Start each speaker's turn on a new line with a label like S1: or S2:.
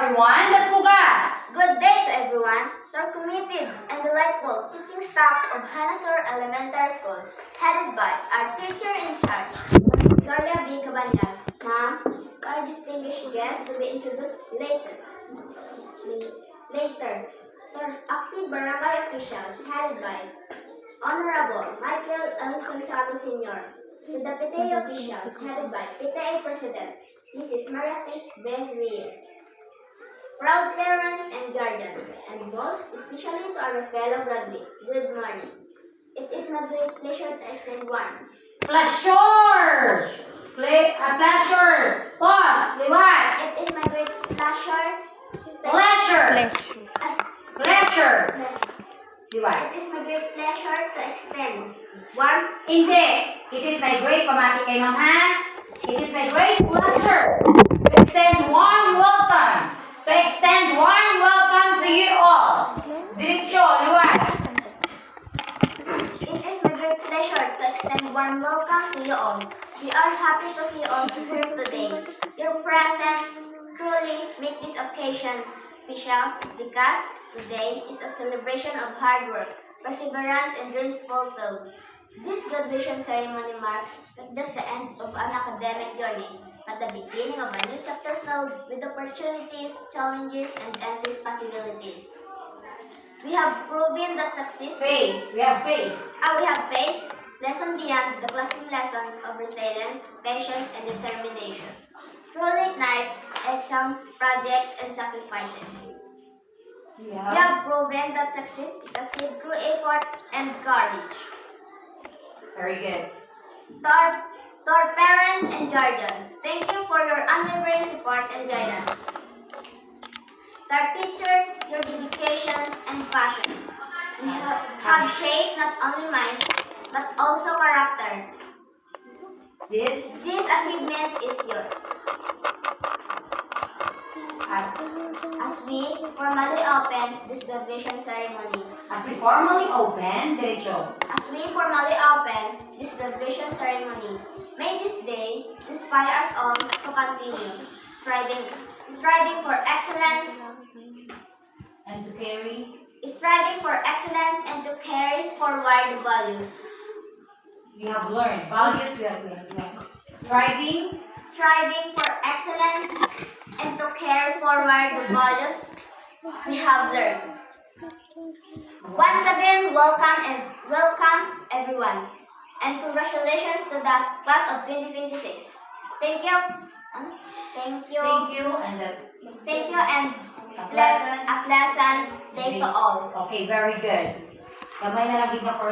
S1: everyone. Let's go back.
S2: Good day to everyone. To our committed and delightful teaching staff of Hanasor Elementary School, headed by our teacher in charge, Victoria B. Cabanyal. Ma'am, our distinguished guests will be introduced later. To our active barangay officials, headed by Honorable Michael L. Santiago Sr. To the PTA officials, headed by PTA President, Mrs. Maria P. Ben Reyes. Proud parents and guardians, and most especially to our fellow graduates, good morning. It is my great pleasure to extend one.
S1: Pleasure. Pleasure. Pause. Liwat.
S2: It is my great pleasure to
S1: Pleasure. Pleasure. Liwat.
S2: It is my great pleasure to extend one.
S1: Hindi. It is my great pamati kay Ma'am ha. It is my great pleasure to extend warm welcome. To extend warm welcome to you all. Diretso, liwat.
S2: It is my great pleasure to extend warm welcome to you all. We are happy to see you all here today. Your presence truly make this occasion special because today is a celebration of hard work, perseverance, and dreams fulfilled. This graduation ceremony marks not just the end of an academic journey, but the beginning of a new chapter filled with opportunities, challenges, and endless possibilities. We have proven that success.
S1: Faith. We have faith.
S2: We have faced lessons beyond the classroom lessons of resilience, patience, and determination. Through late nights, exam, projects, and sacrifices. We have proven that success is achieved through effort and courage.
S1: Very good.
S2: To our parents and guardians, thank you for your unwavering support and guidance. To our teachers, your dedication and passion. You have shaped not only minds, but also character.
S1: This
S2: This achievement is yours. As we formally open this graduation ceremony.
S1: As we formally open, diretso.
S2: As we formally open this graduation ceremony, may this day inspire us all to continue striving for excellence,
S1: And to carry.
S2: and to carry forward the values.
S1: We have learned. Values we have learned.
S2: Striving for excellence and to carry forward the values we have learned. Once again, welcome everyone, and congratulations to the class of 2026. Thank you.
S1: Thank you and
S2: A pleasant day to all.
S1: Okay, very good. Gamay na lang dito for